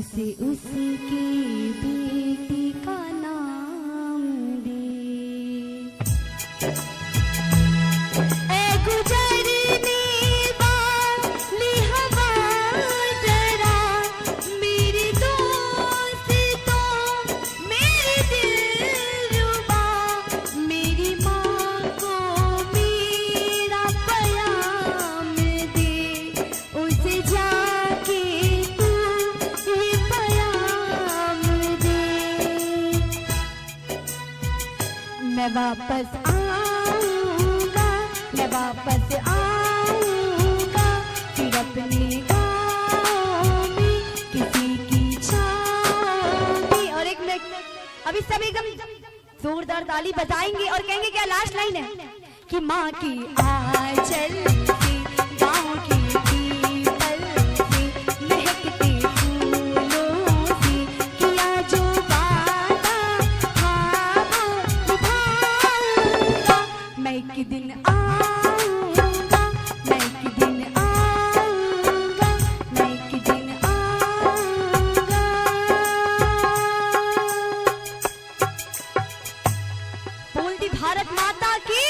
उसे उसकी बेटी का नाम दे। ए गुजरने वाली हवा जरा मेरी दोस्तों मेरी दिलरुबा, मेरी माँ को मेरा पैगाम दे, उसे जाके तू ये पैगाम दे। मैं वापस आऊंगा, मैं वापस आऊंगा, फिर अपने गाँव में किसी की छाँव में। और एक मिनट, अभी सब एकदम जोरदार ताली बजाएंगे और कहेंगे क्या लास्ट लाइन है कि माँ की आंचल से गाँव की पीपल से महकते फूलों से किया जो वादा हाँ वो निभाऊंगा। मैं एक दिन आऊंगा, मैं एक दिन आऊंगा, मैं एक दिन आऊंगा। बोल दी भारत माता की।